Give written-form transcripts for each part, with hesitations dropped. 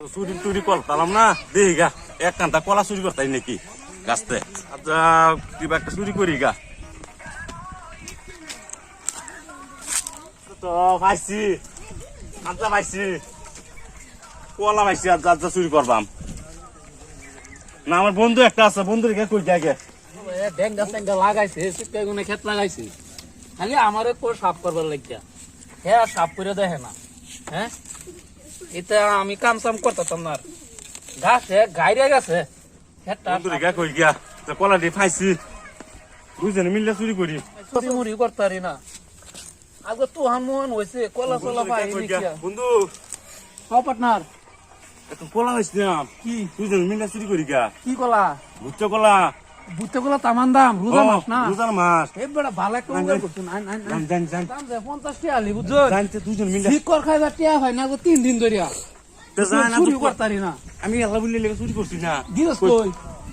চুরি টুরি করতাম না দেখি গা এক কান্তা কলা চুরি করতাই নাকি গাছতে কিবা একটা চুরি করি গা তো পাইছি কান্তা পাইছি কলা পাইছি আর যা যা চুরি করবাম না আমার বন্ধু একটা আছে বন্ধুর কে কই যায় ডেঙ্গা টেঙ্গা লাগাইছে চিপকা গুনে ক্ষেত লাগাইছে খালি আমারে কোর সাফ করবার লাগিয়া হ্যাঁ সাফ করে দেখে না হ্যাঁ এটা আমি কাম সাম করতাম না গাছে গাইরে গেছে বন্ধুর কে কই গিয়া তো কলা দিয়ে পাইছি দুইজনে মিললে চুরি করি চুরি মুড়ি করতারি না আগে তো হামন হইছে কলা চলা পাই বন্ধু সব পার্টনার একটু কলা হইছে না কি দুইজনে মিললে চুরি করি গা কি কলা ভুট্টা কলা বুঝতে কলা তামান দাম রোজা মাস না রোজার মাস এই বড় ভালো একটা উগার করছুন জান জান দাম যে 50 টাকা আলি বুঝছো জানতে দুইজন মিললে ঠিক কর খাইবা টিয়া হয় না গো 3 দিন ধরিয়া তো জানা চুরি করতারি না আমি আল্লাহ বললে লেগে চুরি করছি না গিরস কই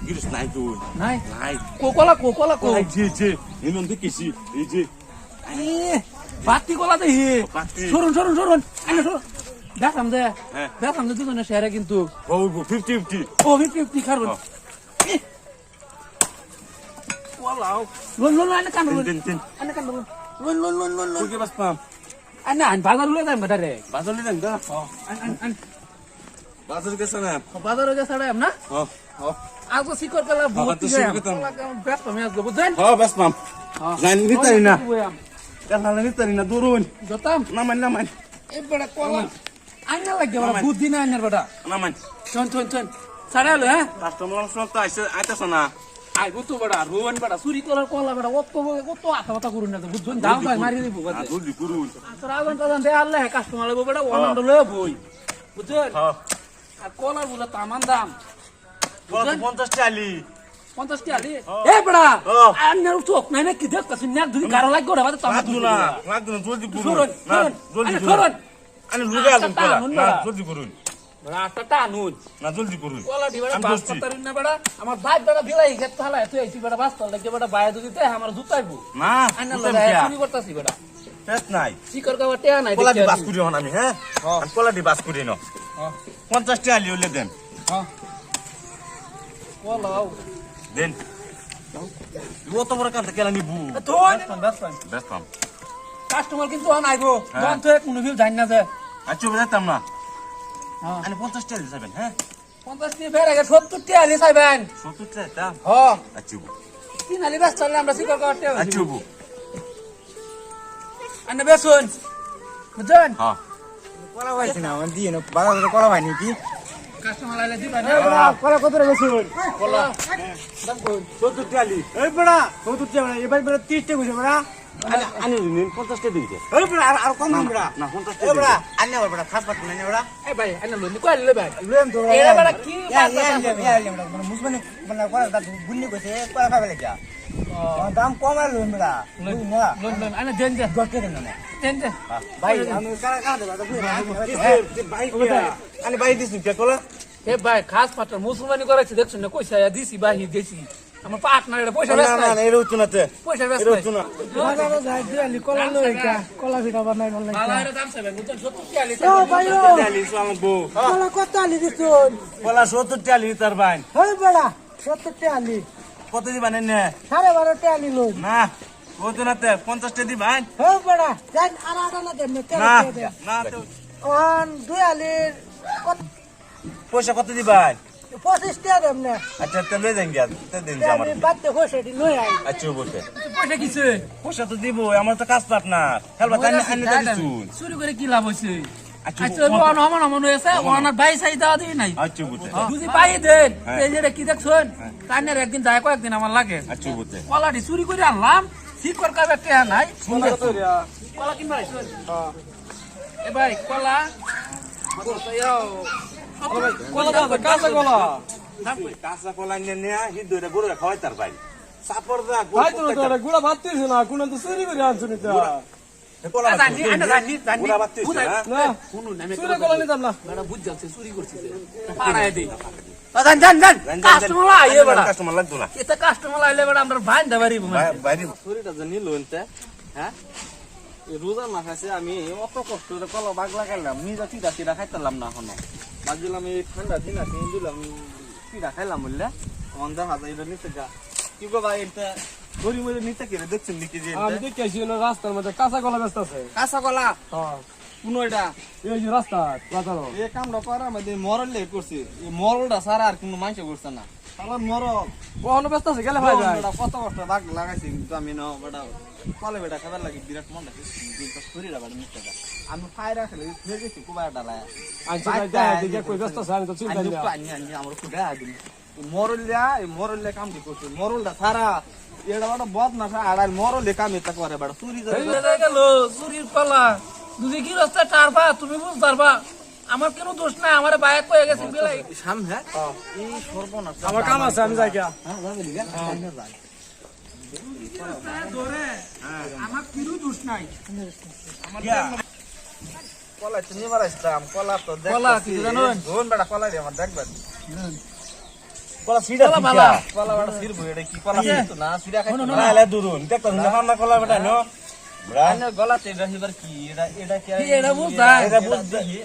গিরিস নাই তুই নাই নাই কোকলা কো যে এমন দেখেছি এই যে বাতি কলা দেহি বাতি। সরুন আইনা সরুন দেখাম যে হ্যাঁ। দেখাম যে দুজনে শেয়ারে কিন্তু ও 50-50 ও 50 খারুন ওয়াও লোন আইনা কান তিন আইনা কান লোন তুই কি বাস পাম আইনা আইন বাজার লয়ে যাই বেটা রে বাজার লিদেন গা আইন বাজার গেছে না বাজারে গেছে রে না আজ সিকর কলা বহুত তো শিখর করতাম। বেশ তুমি আজ বুঝছেন হ্যাঁ বাস পাম জানি নিতারি না কালা নিতারি না দূরুন জতাম না মান এই বেটা কলা আইনা লাগে বড় বুদ্ধি না আইনার বেটা না মান চন সাড়ে আলো হ্যাঁ কাস্টমার সব তো আইতাছ না আইবো তো বেটা রোহন বেটা চুরি করার কলা বেটা কত আতা করুন না বুঝছেন দাম ভাই মারি দিব বাজে জলদি করুন তোর আগুন টাগুন দে আল্লাহ কাস্টমার লাগবো বেটা ওলান্ড লয়ে বই বুঝছেন হ্যাঁ আর কলার বলে তামান দাম বলা 50 টালি 50 টাকা এ বেটা হ্যাঁ। আন্নার চোখ নাই না কি দেখ কাছে না দুই গারো লাগবে রে বাদে তামান লাগতো না জলদি করুন সরন না সরন জলদি সরন আমি লুগে আলুন কলা না জলদি করুন বেটা আটটা আনুন না জলদি করুন কলা দি বেটা আমি বাস বসছি। করতারিন না বেটা আমার ভাই বেটা বিলাই গেত তাহলে তুই আইছি বেটা বাস তল লাগে বেটা বাইরে দিতে আমার জুতাইবো না আন্নার উঠেন লাগে কিয়া? চুরি করতাছি বেটা পেট নাই চিকর কাবা টেয়া নাই কলা দি দেখি বাস করি হন আমি হ্যাঁ আমি কলা দি বাস করি ন 50 টালি হলে দেন কলাও দেন ও তো বড় কান্তা কেলা নিবু বেশ পাম কাস্টমার কিন্তু আনাইবো হ্যাঁ। দন তো কোনো ভিউ জানি না যে আচ্ছা বেজাতাম না হ্যাঁ আমি 50 টালি যাবেন হ্যাঁ 50 টি ফের আগে 70 টি আলি চাইবেন 70 টালি দাম হ আচ্ছা তিন আলি বেশ চললে আমরা চিকর কাবা টেয়া আচ্ছা বু আন্না বেসুন বুঝছেন হ্যাঁ কলা পাইছি না আমার দিয়ে বাজারে কলা পাইনি কি কাস্টমার আইলে দিবা না কলা কত গেছে কলা দাম কই 70 টালি এই বড়া কত টাকা এবার বড় 30 টাকা কইছে বড়া আনি নিন 50 টালি দিতে এই বড়া আর কম না বড়া না 50 এই টালি বড়া আন্নে বড়া খাস পাত না বড়া এই ভাই আন্না লনি কই আইলে ভাই লুম তো এরা বড়া কি মানে মুসমানে মানে কলা দা গুন্নি কইছে কলা খাবে লাগা দাম কম আর লুম বড়া লুম না লন আন্না দেন যে 10 টাকা না দেন যে ভাই আমি কারা কারা দেবা আনি বাই দিছি কে কলা এ ভাই খাস পাটার মুসলমানি করাইছে দেখছ না কইছা দিছি বাহি দিছি আমার পার্টনার এটা পয়সা না ব্যস্ত না এর হচ্ছে না তে পয়সা ব্যস্ত এর হচ্ছে না বাজারে যাই দিলি কলা লইকা কলা ভিটা বানাই বল মালা এর দাম চাইবেন বুঝছেন 70 টি আলি ও ভাই ও টালি সালাম বউ কলা কত আলি দিছুন কলা 70 টালি তার বাইন হেই বড়া 70 টাকা আলি কত দিবানে নে 12.5 টাকা আলি লই না হচ্ছে না তে 50 টাকা দিবান হেই বড়া যাই আর আটা না দেন না 13 টাকা দে না তো ওহান দুই আলির কত পয়সা কত দিবান 25 টাকা দেন না আচ্ছা তে লই যান গিয়া তে দিন যে আমার আমি বাদতে হোসেটি লই আই আচ্ছা বসে পয়সা কিছে পয়সা তো দিব আমার তো কাজ পার্টনার হেলবা তাই আনি দিছুন চুরি করে কি লাভ হইছে আচ্ছা আচ্ছা ওয়ান আমার মনে হইছে ওনার ভাই চাই দাও দিই নাই আচ্ছা বসে যদি পাই দেন হ্যাঁ। এই যে কি দেখছুন কানের একদিন যায় কয়েকদিন আমার লাগে আচ্ছা বসে কলাটি চুরি করে আনলাম ঠিক কর কাবে টেয়া নাই কলা কিনবা আইছুন এ ভাই কলা কলা দাও কাঁচা কলা দাম কই কাঁচা কলা নিয়ে নিয়ে হিদুরে গরু খাওয়াই তার ভাই সাপর দা ভাই তো তোরা গুড়া ভাবতিস না কোন তো চুরি করে আনছো নি কলা জানি আন্না জানি গুড়া বাত্তিস না না শুনুন আমি চুরি করে নিতাম না বড় বুঝ যাচ্ছে চুরি করছিস পাড়ায় দেই জান কাস্টমার আইয়ে বড় কাস্টমার লাগতো না এটা কাস্টমার আইলে বড় আমরা ভাই দাবারি বাইরে চুরিটা জানি লোনতে হ্যাঁ এই রোজার মাস আছে আমি অত কষ্ট করে কলা বাগ লাগাইলাম নিজে চিটা চিটা খাইতাম না এখনো বাজিলাম এই ঠান্ডা দিন আছে দিলাম পিঠা খাইলাম বললে আমার দেখা যায় এটা নিতে যা কি গো ভাই এটা গরি মরি নিতে কেড়ে দেখছেন নাকি যে আমি দেখেছি রাস্তার মধ্যে কাঁচা কলা ব্যস্ত আছে কাঁচা কলা হ্যাঁ কোন এটা এই যে রাস্তা বাজার এই কামটা করার মধ্যে মরল লেট করছে এই মরলটা সারা আর কোনো মানুষ করছে না তাহলে মরল কখনো ব্যস্ত আছে গেলে ভাই যায় কত কষ্ট দাগ লাগাইছি কিন্তু আমি না বেটা কলে বেটা খাবার লাগে বিরাট মন লাগে কিন্তু শরীরে বেটা মিথ্যা আমি ফায়ার রাখলে ফের গেছি কুবায় ডালায় আনছি ভাই যায় দেখে কই ব্যস্ত আছে আমি তো চিন্তা আনি নাই আনি আমার খুঁড়ে আদিন মরলে কাম দি করছে মরলটা সারা এটা বড় বদ না আড়াই মরলে কাম এটা করে বেটা চুরি গেল চুরির পালা দুদি কি রাস্তা টারবা তুমি বুঝ পারবা আমার কেন দোষ নাই আমার বাইক কয়ে গেছে বেলাই সামনে এই সর্বনাশ আমার কাম আছে আমি যাই গিয়া আমার কিরু দোষ নাই কলা চিনি মারাইছিলাম কলা তো দেখ কলা কি জানেন? ধন বেটা কলা রে আমার দেখবেন কলা সিডা কলা ঠিক বালা। কলা বেটা সিরবো এটা কি কলা তো না সিরা খাই না এলা দুরুন দেখতা না কান্না কলা বেটা নো ব্রা আইনে গলাতে রহিবার কি এটা কি এটা বুঝাই। এটা বুঝ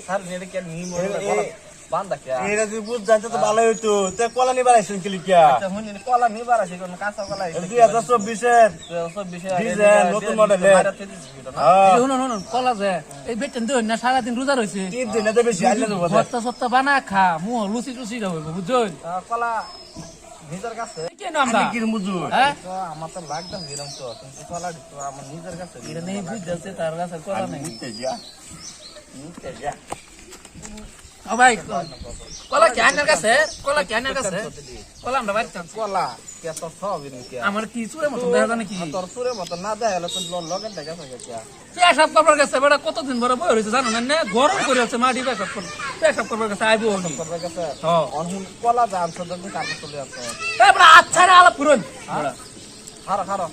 স্যার এটা কি নি মরে বান্দা কি এরা যদি বুঝ জানতে তো ভালোই হইতো তে কলা নিবার আইছেন কি লিখিয়া আচ্ছা হুনি কলা নিবার আছে কোন কাঁচা কলা 2024 এর সব বিষয় ডিজাইন নতুন মডেলের হ্যাঁ শুনুন শুনুন কলা যে এই বেতন দিও না সারাদিন রোজা রয়েছে 3 দিনে তো বেশি আইলে দেবো ভর্তা সত্তা বানা খা মুহ লুচি টুচি হইব বুঝছেন কলা নিজের কাছে কেন আমরা কি মুজুর হ্যাঁ তো আমার তো লাগতাম দিলাম তো কিন্তু কলা তো আমার নিজের কাছে এটা নেই বুঝ যাচ্ছে তার কাছে কলা নেই নিতে যা ও ভাই কলা ক্যানের কাছে কলা ক্যানের কাছে কলা আমরা বাইরে থাকছি। কলা কে তো সব কি আমার কি চুরে মতো দেখা যায় নাকি তোর সুরে মত না দেখালে তো লগের দেখা থাকে কি পেশাব করবার গেছে বেটা কতদিন বড় বই হয়েছে জানো না গরম করে আছে মাটি পেশাব করবার গেছে আইবো নি করবে গেছে হ্যাঁ অনহুন কলা দাম তো তুমি কাটে চলে আসছো এবার আচ্ছা রে আলা পুরন খারো খারো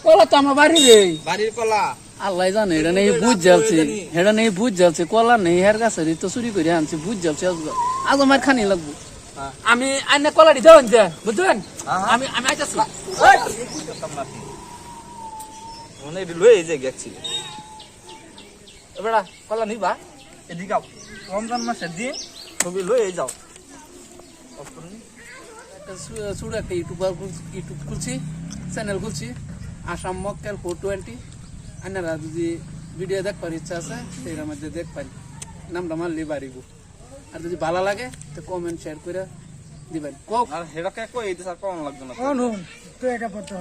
কলা তো আমার বাড়ি রে বাড়ির কলা আল্লাহ জানে এটা নেই বুঝ জ্বালছে এটা নেই বুঝ জ্বালছে কলা নেই হের কাছে তো চুরি করে আনছে বুঝ জ্বালছে আজ আমার খানি লাগবো আমি আইনে কলাটি দেবেন যে বুঝছেন আমি আমি আইতাছি মনে লয়ে যে গেছি এবারে কলা নিবা এদিকে রমজান মাসের দিন তুমি লয়ে যাও ছোট একটা ইউটিউব খুলছি চ্যানেল খুলছি আসাম মক্কেল 420 আপনারা যদি ভিডিও দেখবার ইচ্ছা আছে সেইটার মধ্যে দেখবেন নামটা মারলে বাড়িব আর যদি ভালো লাগে তো কমেন্ট শেয়ার করে দিবেন আর হেডাকে কই দিছ আর কোন লাগবে না নুন তো এটা পড়তে